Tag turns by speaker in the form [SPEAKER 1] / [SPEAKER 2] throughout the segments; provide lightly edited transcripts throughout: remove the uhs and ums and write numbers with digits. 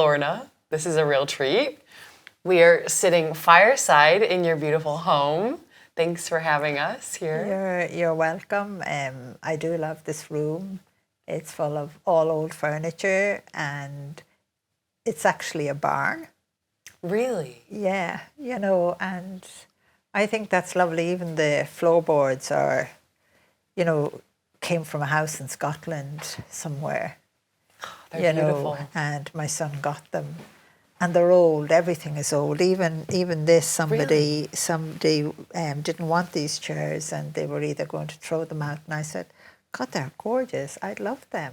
[SPEAKER 1] Lorna, this is a real treat. We are sitting fireside in your beautiful home. Thanks for having us here.
[SPEAKER 2] You're welcome. I do love this room. It's full of all old furniture, and it's actually a barn.
[SPEAKER 1] Really?
[SPEAKER 2] Yeah, and I think that's lovely. Even the floorboards are, came from a house in Scotland somewhere.
[SPEAKER 1] They're beautiful.
[SPEAKER 2] And my son got them. And they're old. Everything is old. Even this, somebody didn't want these chairs, and they were either going to throw them out. And I said, "God, they're gorgeous. I'd love them."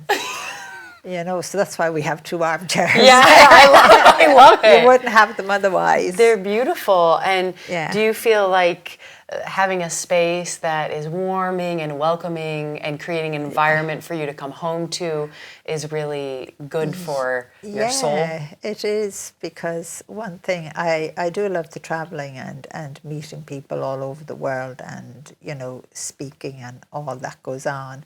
[SPEAKER 2] So that's why we have 2 armchairs.
[SPEAKER 1] Yeah, I love it.
[SPEAKER 2] You wouldn't have them otherwise.
[SPEAKER 1] They're beautiful. And
[SPEAKER 2] Yeah.
[SPEAKER 1] do you feel like having a space that is warming and welcoming and creating an environment for you to come home to is really good for your soul?
[SPEAKER 2] Yeah, it is, because one thing, I do love the traveling and meeting people all over the world, and, speaking and all that goes on.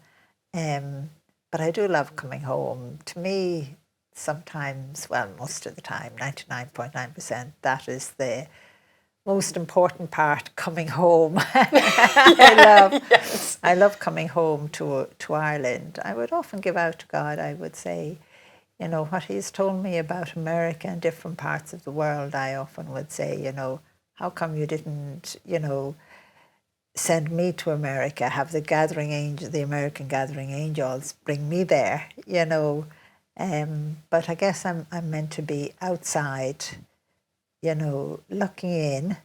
[SPEAKER 2] But I do love coming home. To me, sometimes, well, most of the time, 99.9%, that is the most important part, coming home. I love coming home to Ireland. I would often give out to God. I would say, what He's told me about America and different parts of the world. I often would say, how come you didn't, send me to America? Have the American Gathering Angels bring me there? But I guess I'm meant to be outside, looking in,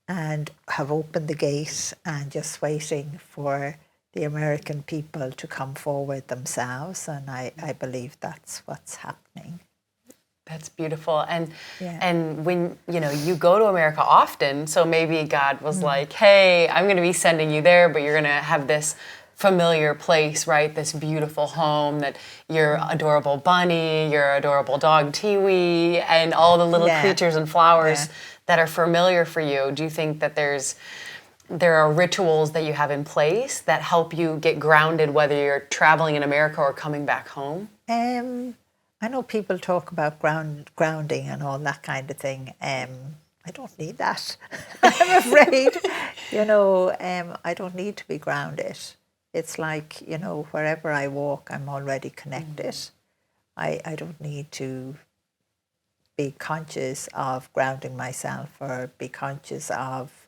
[SPEAKER 2] and have opened the gate and just waiting for the American people to come forward themselves. And I believe that's what's happening.
[SPEAKER 1] That's beautiful. And
[SPEAKER 2] Yeah.
[SPEAKER 1] and when, you go to America often, so maybe God was like, hey, I'm going to be sending you there, but you're going to have this familiar place, right? This beautiful home, that your adorable bunny, your adorable dog Tiwi, and all the little creatures and flowers that are familiar for you. Do you think that there are rituals that you have in place that help you get grounded, whether you're traveling in America or coming back home?
[SPEAKER 2] I know people talk about grounding and all that kind of thing. I don't need that. I'm afraid. I don't need to be grounded. It's like, wherever I walk, I'm already connected. I don't need to be conscious of grounding myself, or be conscious of,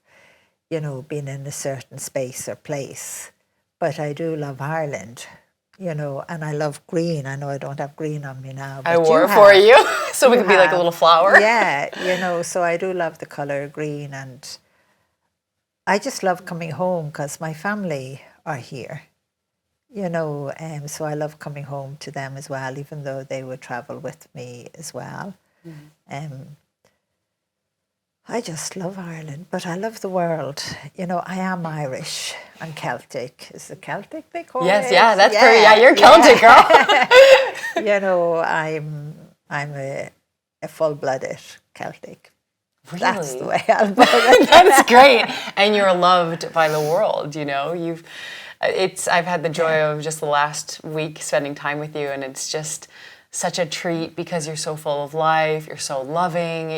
[SPEAKER 2] being in a certain space or place. But I do love Ireland. And I love green. I know I don't have green on me now. But
[SPEAKER 1] I wore it for you, so we could be like a little flower.
[SPEAKER 2] Yeah, so I do love the colour green, and I just love coming home because my family are here. So I love coming home to them as well, even though they would travel with me as well. I just love Ireland, but I love the world. I am Irish and Celtic. Is it Celtic they call
[SPEAKER 1] Yes,
[SPEAKER 2] it?
[SPEAKER 1] yeah, that's pretty. Yeah, you're Celtic, girl.
[SPEAKER 2] I'm a full-blooded Celtic.
[SPEAKER 1] Really?
[SPEAKER 2] That's the way I'll put it.
[SPEAKER 1] That's great, and you're loved by the world. I've had the joy of just the last week spending time with you, and it's just such a treat because you're so full of life, you're so loving,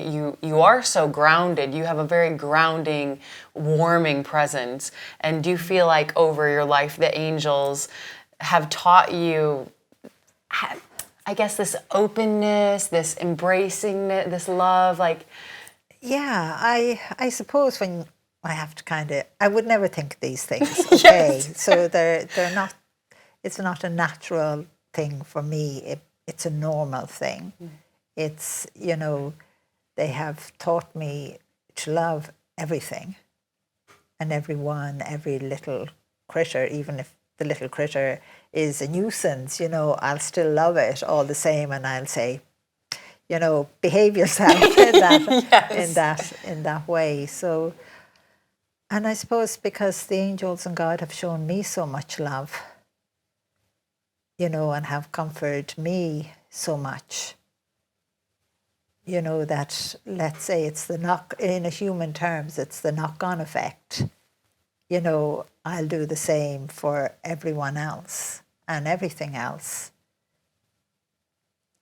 [SPEAKER 1] you are so grounded. You have a very grounding, warming presence. And do you feel like over your life the angels have taught you, I guess, this openness, this embracing, this love?
[SPEAKER 2] Yeah, I suppose when I have to I would never think these things, okay? Yes. So they're not, it's not a natural thing for me. It's a normal thing. It's, they have taught me to love everything and everyone, every little critter. Even if the little critter is a nuisance, I'll still love it all the same, and I'll say, behave yourself in that in that way. So, and I suppose because the angels and God have shown me so much love, and have comforted me so much, that, let's say, it's in a human terms, it's the knock-on effect. I'll do the same for everyone else and everything else.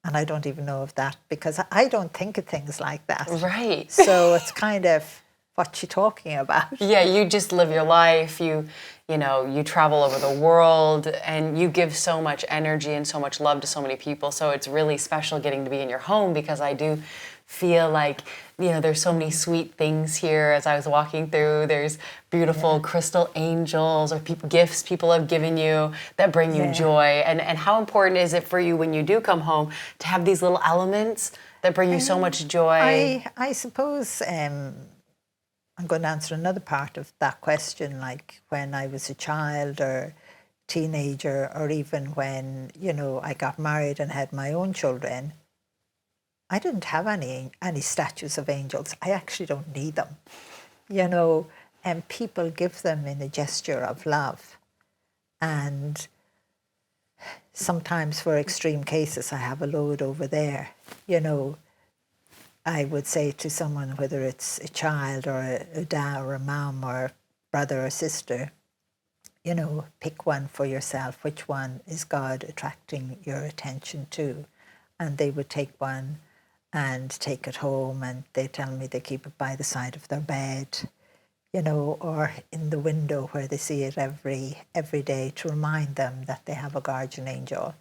[SPEAKER 2] And I don't even know of that because I don't think of things like that.
[SPEAKER 1] Right.
[SPEAKER 2] So it's kind of, what's she talking about?
[SPEAKER 1] Yeah, you just live your life. You know, you travel over the world, and you give so much energy and so much love to so many people. So it's really special getting to be in your home, because I do feel like, you know, there's so many sweet things here. As I was walking through, there's beautiful crystal angels or gifts people have given you that bring you joy. And how important is it for you when you do come home to have these little elements that bring you so much joy?
[SPEAKER 2] I suppose I'm going to answer another part of that question, like when I was a child or teenager, or even when, you know, I got married and had my own children. I didn't have any statues of angels. I actually don't need them, you know, and people give them in a gesture of love. And sometimes for extreme cases, I have a load over there, you know. I would say to someone, whether it's a child or a dad or a mom or brother or sister, you know, pick one for yourself. Which one is God attracting your attention to? And they would take one and take it home, and they tell me they keep it by the side of their bed, you know, or in the window where they see it every day to remind them that they have a guardian angel.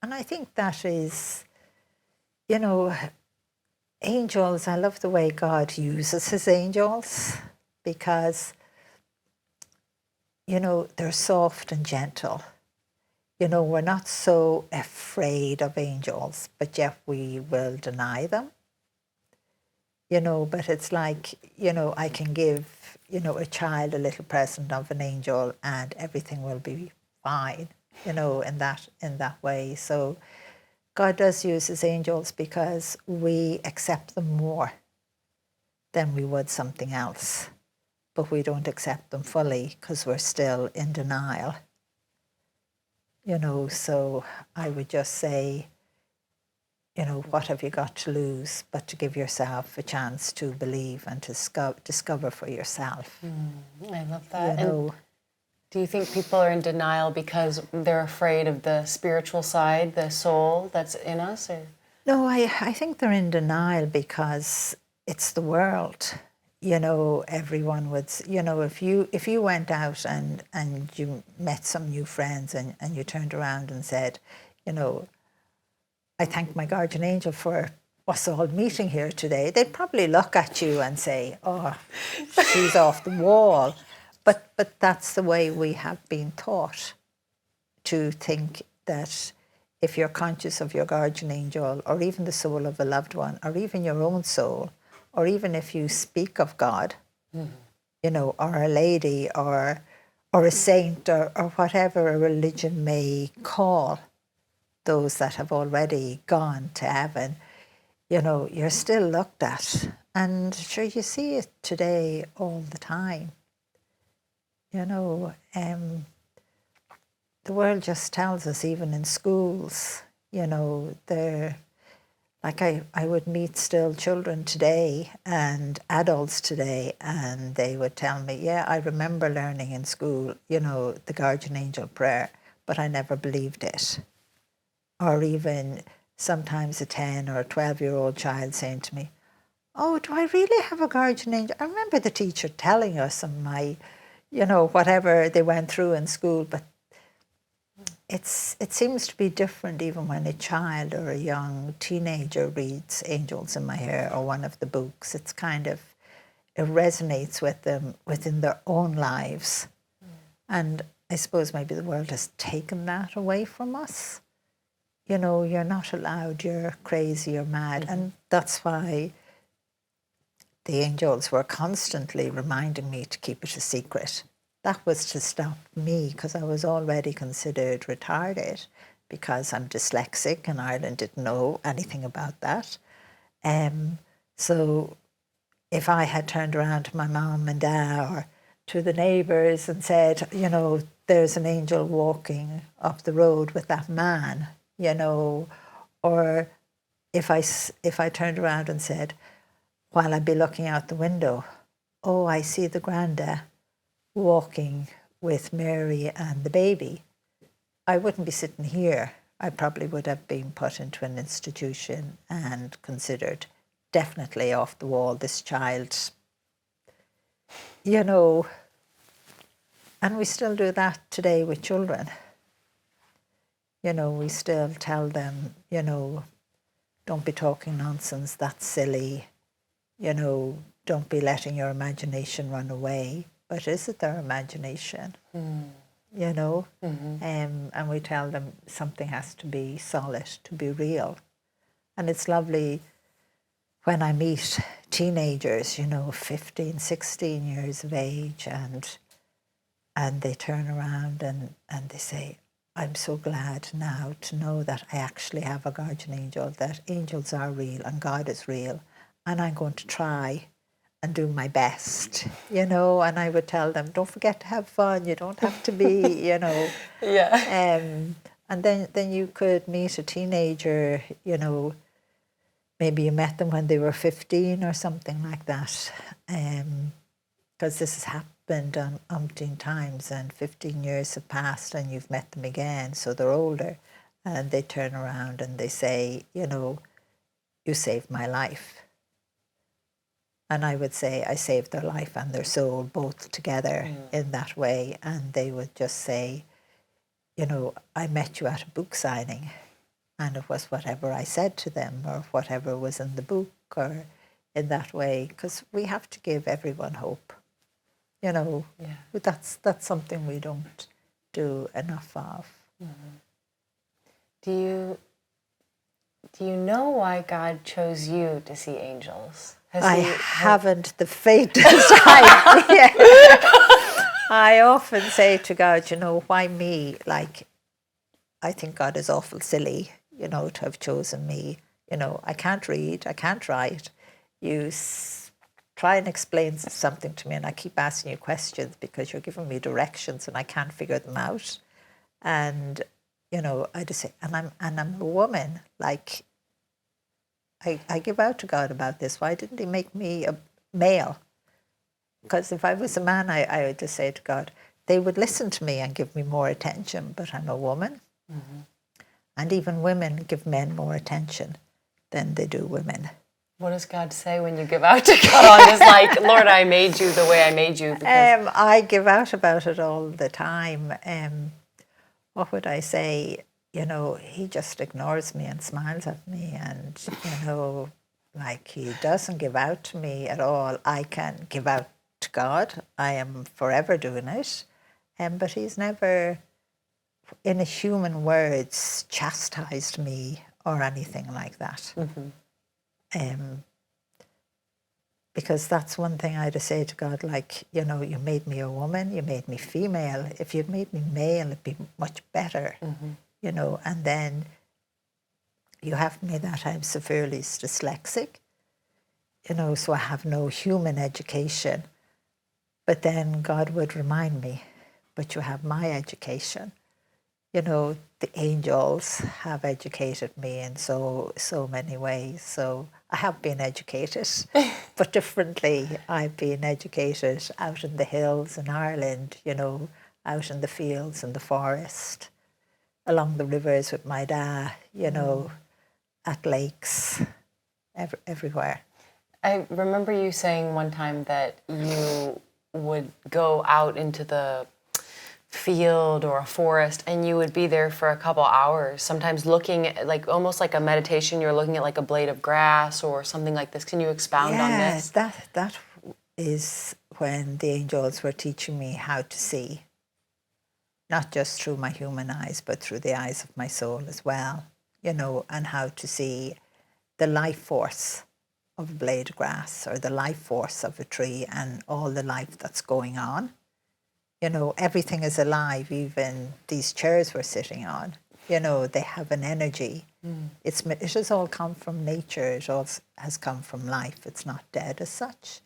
[SPEAKER 2] And I think that is, you know, angels, I love the way God uses his angels, because, you know, they're soft and gentle. You know, we're not so afraid of angels, but yet we will deny them. You know, but it's like, you know, I can give, you know, a child a little present of an angel and everything will be fine, you know, in that way. So God does use his angels because we accept them more than we would something else. But we don't accept them fully because we're still in denial. You know, so I would just say, you know, what have you got to lose but to give yourself a chance to believe and to discover for yourself.
[SPEAKER 1] I love that.
[SPEAKER 2] You know,
[SPEAKER 1] And do you think people are in denial because they're afraid of the spiritual side, the soul that's in us? Or?
[SPEAKER 2] no, I think they're in denial because it's the world. You know, everyone would, you know, if you went out and you met some new friends and you turned around and said, you know, I thank my guardian angel for us all meeting here today, they'd probably look at you and say, oh, she's off the wall. But that's the way we have been taught to think, that if you're conscious of your guardian angel, or even the soul of a loved one, or even your own soul, or even if you speak of God, you know, or a lady, or a saint, or whatever a religion may call those that have already gone to heaven, you know, you're still looked at. And sure, you see it today all the time. You know, the world just tells us, even in schools, you know, they're like, I would meet still children today and adults today, and they would tell me, yeah, I remember learning in school, you know, the guardian angel prayer, but I never believed it. Or even sometimes a 10 or a 12-year-old child saying to me, oh, do I really have a guardian angel? I remember the teacher telling us in my, you know, whatever they went through in school, but it seems to be different even when a child or a young teenager reads Angels in My Hair or one of the books. It's kind of, it resonates with them within their own lives. And I suppose maybe the world has taken that away from us. You know, you're not allowed, you're crazy, you're mad. And that's why the angels were constantly reminding me to keep it a secret. That was to stop me, because I was already considered retarded because I'm dyslexic, and Ireland didn't know anything about that. So if I had turned around to my mom and dad or to the neighbours and said, you know, there's an angel walking up the road with that man, you know, or if I turned around and said, while I'd be looking out the window, oh, I see the granda walking with Mary and the baby, I wouldn't be sitting here I probably would have been put into an institution and considered definitely off the wall, this child, you know. And we still do that today with children. You know, we still tell them, you know, don't be talking nonsense, that's silly. You know, don't be letting your imagination run away. But is it their imagination? You know? And we tell them something has to be solid, to be real. And it's lovely when I meet teenagers, you know, 15, 16 years of age, and they turn around and they say, I'm so glad now to know that I actually have a guardian angel, that angels are real and God is real, and I'm going to try and do my best, you know. And I would tell them, don't forget to have fun, you don't have to be, you know. And then you could meet a teenager, you know, maybe you met them when they were 15 or something like that, because this has happened on umpteen times, and 15 years have passed and you've met them again, so they're older, and they turn around and they say, you know, you saved my life. And I would say I saved their life and their soul both together in that way. And they would just say, you know, I met you at a book signing, and it was whatever I said to them or whatever was in the book, or in that way, because we have to give everyone hope. You know, but that's something we don't do enough of.
[SPEAKER 1] Do you know why God chose you to see angels?
[SPEAKER 2] I haven't the faintest idea. I often say to God, you know, why me? Like, I think God is awful silly, you know, to have chosen me. You know, I can't read, I can't write. You try and explain something to me and I keep asking you questions because you're giving me directions and I can't figure them out. And, you know, I just say, and I'm a woman, like, I give out to God about this. Why didn't he make me a male? Because if I was a man, I would just say to God, they would listen to me and give me more attention, but I'm a woman. And even women give men more attention than they do women.
[SPEAKER 1] What does God say when you give out to God? It's like, Lord, I made you the way I made you.
[SPEAKER 2] I give out about it all the time. What would I say? You know, he just ignores me and smiles at me, and, you know, like, he doesn't give out to me at all. I can give out to God. I am forever doing it. But he's never, in a human words, chastised me or anything like that. Because that's one thing I'd say to God, like, you know, you made me a woman, you made me female. If you'd made me male, it'd be much better, you know. And then you have me that I'm severely dyslexic, you know, so I have no human education. But then God would remind me, but you have my education. You know, the angels have educated me in so many ways. So I have been educated, but differently. I've been educated out in the hills in Ireland, you know, out in the fields and the forest, along the rivers with my dad, you know, at lakes, everywhere.
[SPEAKER 1] I remember you saying one time that you would go out into the field or a forest and you would be there for a couple hours, sometimes looking at, like, almost like a meditation. You're looking at like a blade of grass or something like this. Can you expound on this?
[SPEAKER 2] That is when the angels were teaching me how to see, not just through my human eyes, but through the eyes of my soul as well, you know, and how to see the life force of a blade of grass or the life force of a tree and all the life that's going on. You know, everything is alive, even these chairs we're sitting on. You know, they have an energy. It has all come from nature. It all has come from life. It's not dead as such,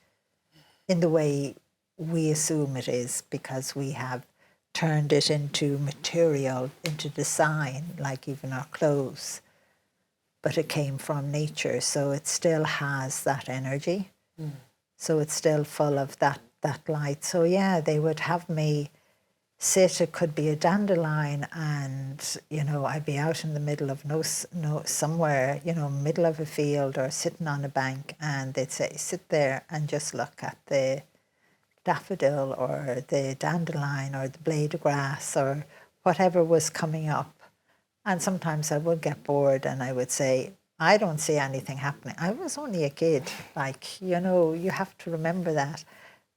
[SPEAKER 2] in the way we assume it is, because we have turned it into material, into design, like even our clothes. But it came from nature, so it still has that energy. So it's still full of that light. So yeah, they would have me sit, it could be a dandelion, and I'd be out in the middle of somewhere, middle of a field or sitting on a bank, and they'd say, sit there and just look at the daffodil or the dandelion or the blade of grass or whatever was coming up. And sometimes I would get bored and I would say, I don't see anything happening. I was only a kid, you have to remember that.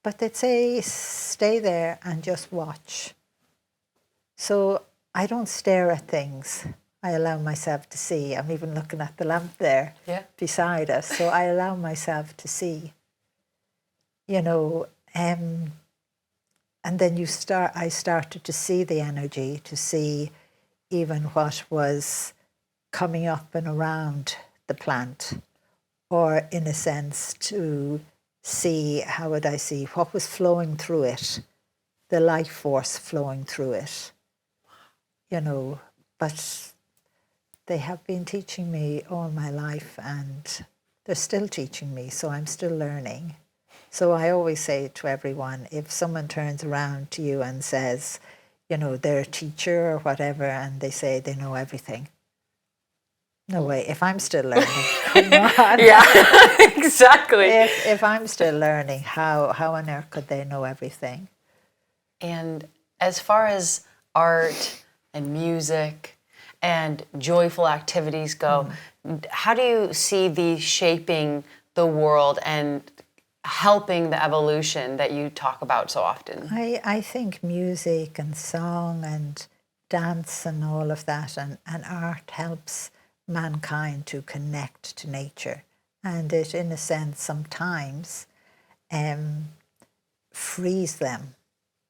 [SPEAKER 2] But they'd say, stay there and just watch. So I don't stare at things. I allow myself to see. I'm even looking at the lamp there beside us. So I allow myself to see, and then I started to see the energy, to see even what was coming up and around the plant, or in a sense to see, how would I see, what was flowing through it, the life force flowing through it, but they have been teaching me all my life and they're still teaching me, so I'm still learning. So I always say to everyone, if someone turns around to you and says, they're a teacher or whatever, and they say they know everything. No way, if I'm still learning, come on.
[SPEAKER 1] Yeah, exactly.
[SPEAKER 2] If I'm still learning, how on earth could they know everything?
[SPEAKER 1] And as far as art and music and joyful activities go, how do you see these shaping the world and helping the evolution that you talk about so often?
[SPEAKER 2] I think music and song and dance and all of that and art helps mankind to connect to nature. And it, in a sense, sometimes frees them.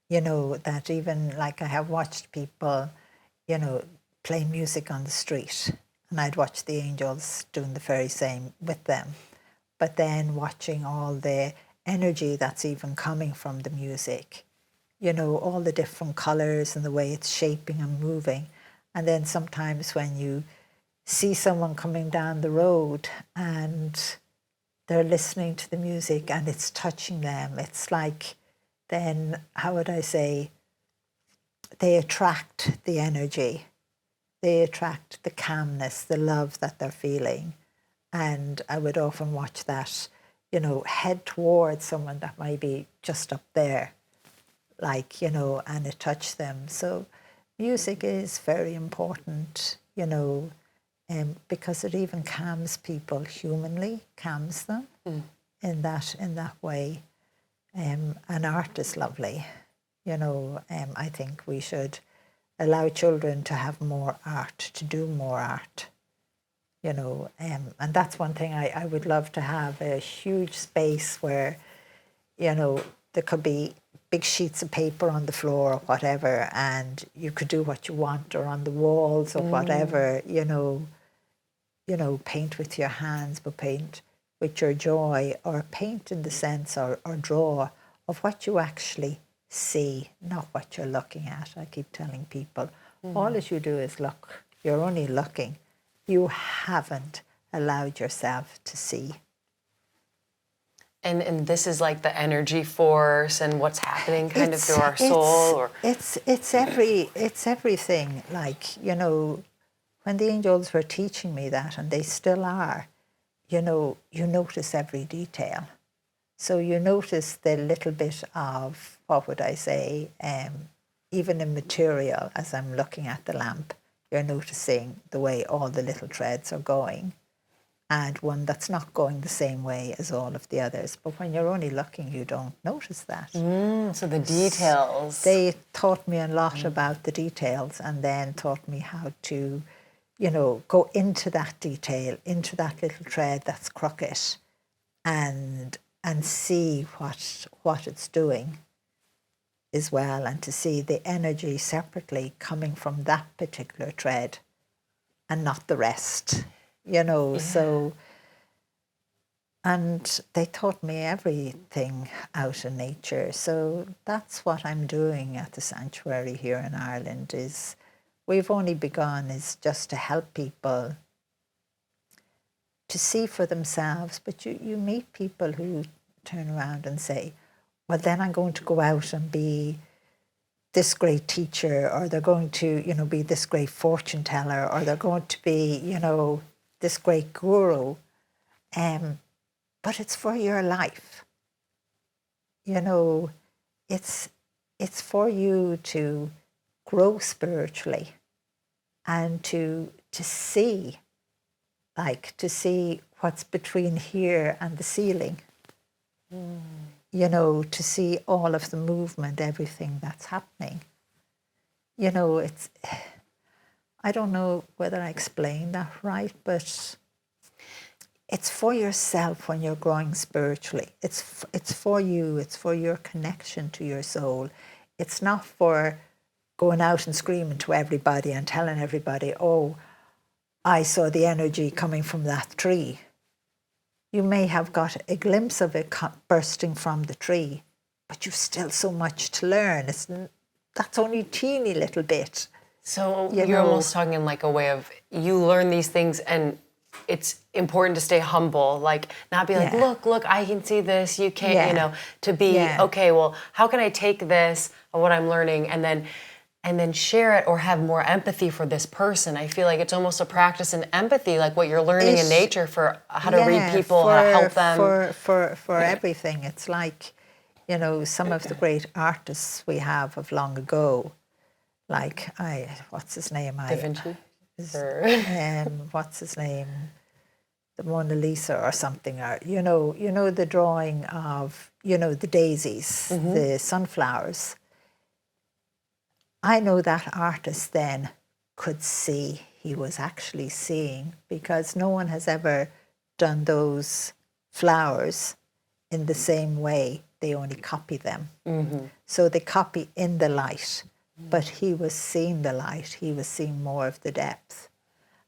[SPEAKER 2] That even like I have watched people, play music on the street, and I'd watch the angels doing the very same with them. But then watching all the energy that's even coming from the music, all the different colours and the way it's shaping and moving. And then sometimes when you see someone coming down the road and they're listening to the music and it's touching them, it's like, then, how would I say, they attract the energy. They attract the calmness, the love that they're feeling. And I would often watch that, head towards someone that might be just up there, and it touched them. So music is very important, because it even calms people humanly, calms them in that way. And art is lovely. I think we should allow children to have more art, to do more art. And that's one thing I would love to have, a huge space where, there could be big sheets of paper on the floor or whatever, and you could do what you want, or on the walls or whatever, paint with your hands, but paint with your joy, or paint in the sense, or draw of what you actually see, not what you're looking at. I keep telling people, all that you do is look. You're only looking. You haven't allowed yourself to see.
[SPEAKER 1] And this is like the energy force and what's happening kind of through our soul, or
[SPEAKER 2] it's everything. When the angels were teaching me that, and they still are, you notice every detail. So you notice the little bit of, what would I say, even in material, as I'm looking at the lamp, you're noticing the way all the little threads are going, and one that's not going the same way as all of the others. But when you're only looking, you don't notice that.
[SPEAKER 1] So the details.
[SPEAKER 2] They taught me a lot about the details, and then taught me how to, go into that detail, into that little thread that's crooked, and see what it's doing as well, and to see the energy separately coming from that particular thread and not the rest, so, and they taught me everything out in nature. So that's what I'm doing at the sanctuary here in Ireland. Is we've only begun is just to help people to see for themselves, but you meet people who turn around and say, well, then I'm going to go out and be this great teacher, or they're going to, be this great fortune teller, or they're going to be, this great guru. But it's for your life. It's for you to grow spiritually and to see, to see what's between here and the ceiling. To see all of the movement, everything that's happening. It's, I don't know whether I explained that right, but it's for yourself when you're growing spiritually. It's for you. It's for your connection to your soul. It's not for going out and screaming to everybody and telling everybody, oh, I saw the energy coming from that tree. You may have got a glimpse of it bursting from the tree, but you've still so much to learn. That's only a teeny little bit.
[SPEAKER 1] So you're almost talking in like a way of, you learn these things and it's important to stay humble, like not be like, look, I can see this, you can't, to be, okay, well, how can I take this, or what I'm learning, and then share it or have more empathy for this person. I feel like it's almost a practice in empathy, like what you're learning in nature for how to read people, how to help them.
[SPEAKER 2] For everything. It's like, some of the great artists we have of long ago, like, what's his name?
[SPEAKER 1] Da Vinci?
[SPEAKER 2] What's his name? The Mona Lisa or something. Or, the drawing of, the daisies, the sunflowers. I know that artist then could see, he was actually seeing, because no one has ever done those flowers in the same way. They only copy them. So they copy in the light, but he was seeing the light. He was seeing more of the depth.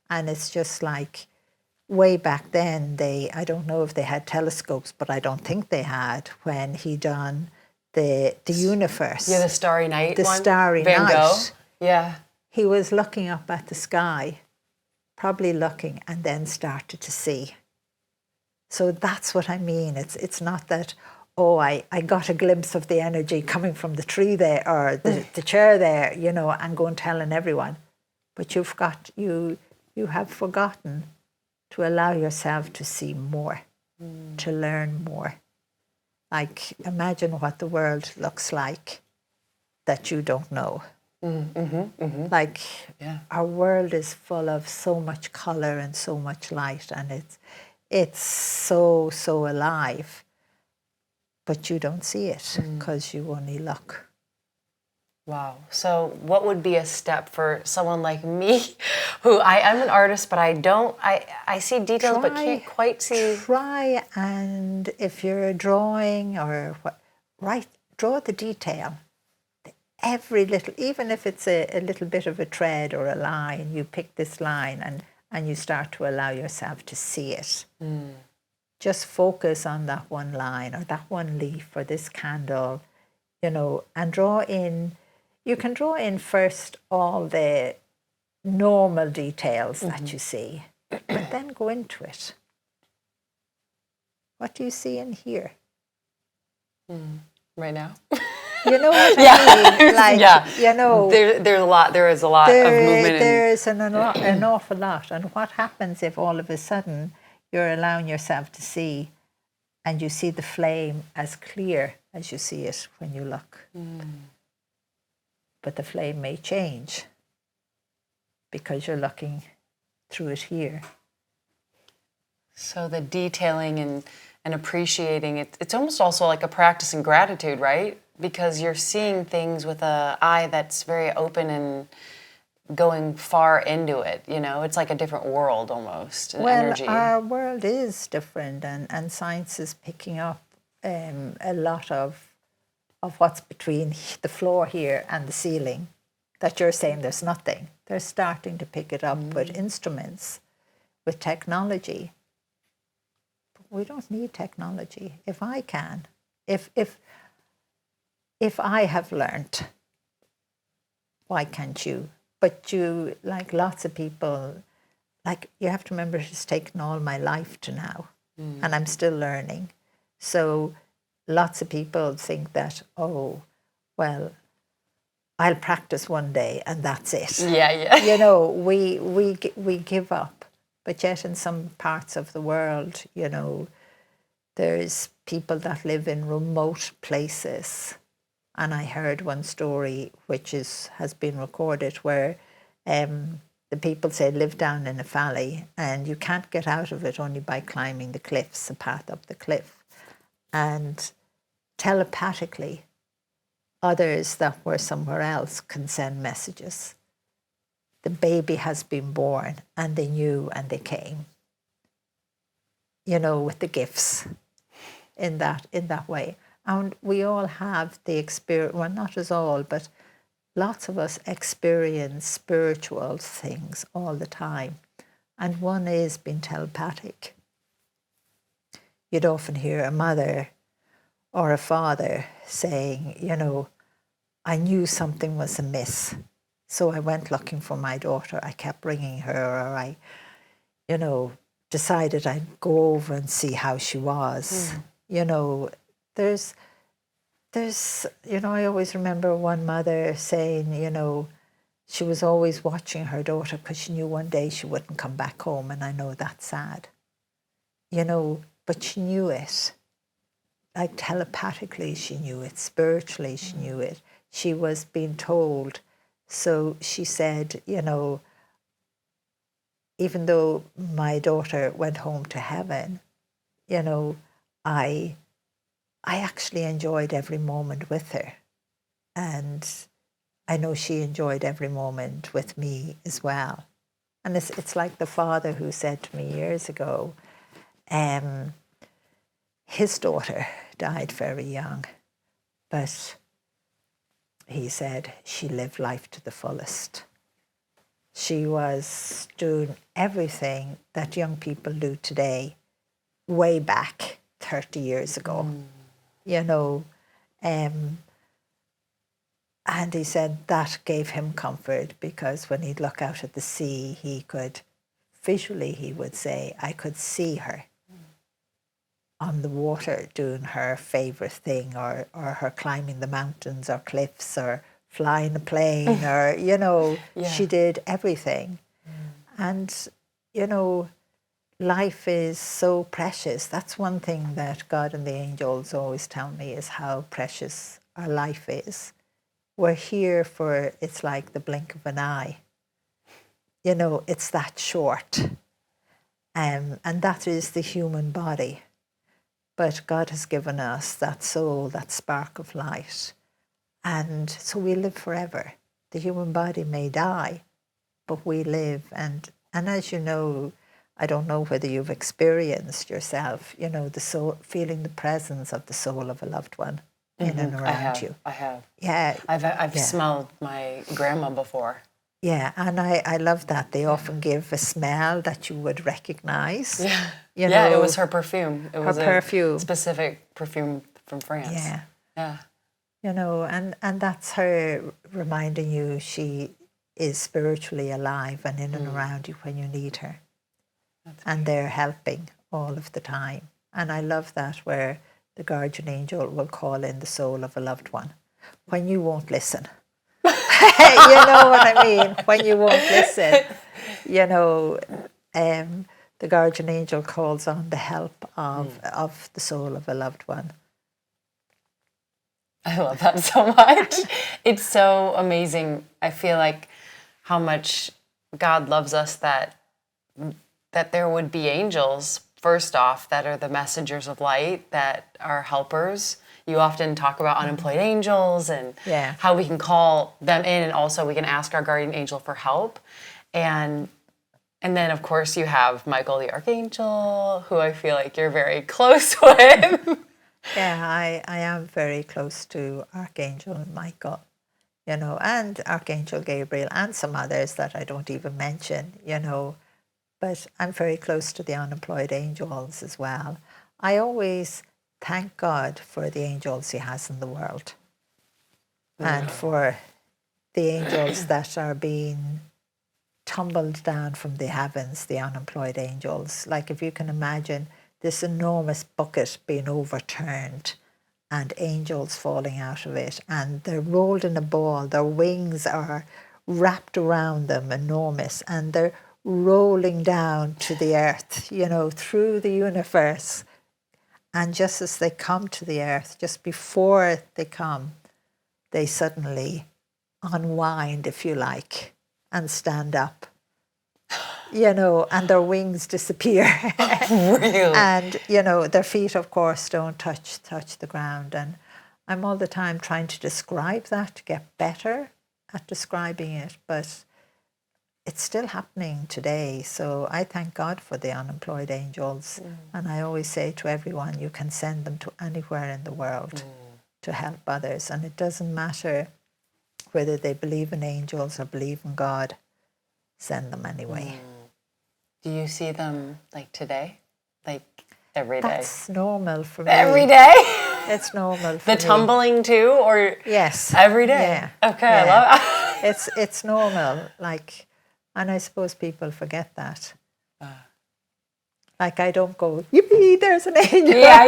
[SPEAKER 2] And it's just like, way back then, I don't know if they had telescopes, but I don't think they had, when he done the universe.
[SPEAKER 1] Yeah, the Starry Night
[SPEAKER 2] the
[SPEAKER 1] one.
[SPEAKER 2] Starry
[SPEAKER 1] Van
[SPEAKER 2] Night.
[SPEAKER 1] Gogh. Yeah.
[SPEAKER 2] He was looking up at the sky, probably looking, and then started to see. So that's what I mean. It's not that, oh, I got a glimpse of the energy coming from the tree there, or the chair there, and go and telling everyone. But you have forgotten to allow yourself to see more, to learn more. Like, imagine what the world looks like that you don't know. Like, our world is full of so much color and so much light, and it's so alive, but you don't see it because you only look.
[SPEAKER 1] Wow. So what would be a step for someone like me, who I'm an artist, but I see details but can't quite see.
[SPEAKER 2] Try, and if you're drawing or what, draw the detail. Every little, even if it's a little bit of a thread or a line, you pick this line and you start to allow yourself to see it. Just focus on that one line or that one leaf or this candle, and draw in. You can draw in first all the normal details that you see, but then go into it. What do you see in here?
[SPEAKER 1] Right now?
[SPEAKER 2] You know what I mean? Like,
[SPEAKER 1] There's a lot. There is a lot of movement.
[SPEAKER 2] There's an awful lot. And what happens if all of a sudden you're allowing yourself to see, and you see the flame as clear as you see it when you look? But the flame may change because you're looking through it here.
[SPEAKER 1] So the detailing and appreciating it, it's almost also like a practice in gratitude, right? Because you're seeing things with an eye that's very open and going far into it, It's like a different world almost, energy.
[SPEAKER 2] Our world is different, and science is picking up a lot of what's between the floor here and the ceiling, that you're saying there's nothing. They're starting to pick it up with instruments, with technology. But we don't need technology. If I can, if I have learned, why can't you? But you, like lots of people, like, you have to remember it's taken all my life to now, and I'm still learning. So lots of people think that, oh, well, I'll practice one day and that's it.
[SPEAKER 1] Yeah, yeah.
[SPEAKER 2] You know, we give up. But yet in some parts of the world, you know, there's people that live in remote places. And I heard one story which has been recorded where the people say live down in a valley and you can't get out of it only by climbing the cliffs, the path up the cliff. And telepathically, others that were somewhere else can send messages. The baby has been born and they knew and they came, you know, with the gifts in that way. And we all have the experience, well, not us all, but lots of us experience spiritual things all the time. And one is being telepathic. You'd often hear a mother or a father saying, you know, I knew something was amiss. So I went looking for my daughter. I kept ringing her, or I, you know, decided I'd go over and see how she was. You know, there's, you know, I always remember one mother saying, you know, she was always watching her daughter because she knew one day she wouldn't come back home. And I know that's sad, you know, but she knew it. Like telepathically, she knew it. Spiritually, she knew it. She was being told. So she said, you know, even though my daughter went home to heaven, you know, I actually enjoyed every moment with her. And I know she enjoyed every moment with me as well. And it's like the father who said to me years ago, his daughter died very young, but he said she lived life to the fullest. She was doing everything that young people do today, way back 30 years ago, you know. And he said that gave him comfort because when he'd look out at the sea, he could, visually he would say, I could see her on the water doing her favourite thing, or her climbing the mountains or cliffs or flying a plane or, you know, she did everything. And, you know, life is so precious. That's one thing that God and the angels always tell me is how precious our life is. We're here for, it's like the blink of an eye. You know, it's that short. And that is the human body. But God has given us that soul, that spark of light. And so we live forever. The human body may die, but we live. And as you know, I don't know whether you've experienced yourself, you know, the soul, feeling the presence of the soul of a loved one in and around you.
[SPEAKER 1] I have.
[SPEAKER 2] Yeah.
[SPEAKER 1] I've smelled my grandma before.
[SPEAKER 2] Yeah, and I love that. They often give a smell that you would recognize.
[SPEAKER 1] Yeah.
[SPEAKER 2] You know,
[SPEAKER 1] yeah, it was her perfume. It was
[SPEAKER 2] her perfume.
[SPEAKER 1] A specific perfume from France.
[SPEAKER 2] Yeah.
[SPEAKER 1] Yeah.
[SPEAKER 2] You know, and that's her reminding you she is spiritually alive and in and around you when you need her. And they're helping all of the time. And I love that, where the guardian angel will call in the soul of a loved one when you won't listen. You know what I mean? When you won't listen, you know, the guardian angel calls on the help of the soul of a loved one.
[SPEAKER 1] I love that so much. It's so amazing. I feel like how much God loves us that there would be angels, first off, that are the messengers of light, that are helpers. You often talk about unemployed angels and how we can call them in, and also we can ask our guardian angel for help. And then, of course, you have Michael the Archangel, who I feel like you're very close with.
[SPEAKER 2] Yeah, I am very close to Archangel Michael, you know, and Archangel Gabriel and some others that I don't even mention, you know. But I'm very close to the unemployed angels as well. I always thank God for the angels he has in the world and for the angels that are being tumbled down from the heavens, the unemployed angels. Like if you can imagine this enormous bucket being overturned and angels falling out of it, and they're rolled in a ball. Their wings are wrapped around them, enormous, and they're rolling down to the earth, through the universe. And just as they come to the earth, just before they come, they suddenly unwind, if you like, and stand up. And their wings disappear.
[SPEAKER 1] Really?
[SPEAKER 2] And, their feet, of course, don't touch the ground. And I'm all the time trying to describe that, to get better at describing it. But it's still happening today. So I thank God for the unemployed angels. And I always say to everyone, you can send them to anywhere in the world to help others. And it doesn't matter whether they believe in angels or believe in God. Send them anyway.
[SPEAKER 1] Do you see them like today? Like every day?
[SPEAKER 2] That's normal for me.
[SPEAKER 1] Every day?
[SPEAKER 2] It's normal for me.
[SPEAKER 1] The tumbling too, or
[SPEAKER 2] yes,
[SPEAKER 1] every day?
[SPEAKER 2] Yeah.
[SPEAKER 1] Okay, yeah. I love it.
[SPEAKER 2] It's normal. And I suppose people forget that. I don't go, yippee, there's an angel.
[SPEAKER 1] Yeah.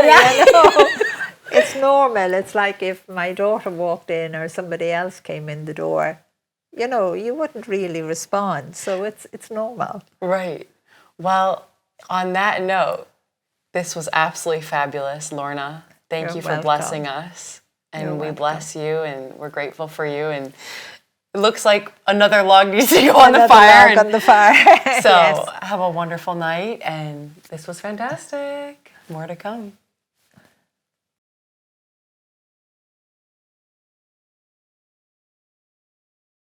[SPEAKER 2] It's normal. It's like if my daughter walked in or somebody else came in the door, you wouldn't really respond. So it's normal.
[SPEAKER 1] Right. Well, on that note, this was absolutely fabulous, Lorna. Thank you for blessing us. And we bless you, and we're grateful for you. And it looks like another log needs to go on the fire.
[SPEAKER 2] Log on the fire.
[SPEAKER 1] So
[SPEAKER 2] yes.
[SPEAKER 1] Have a wonderful night. And this was fantastic. More to come.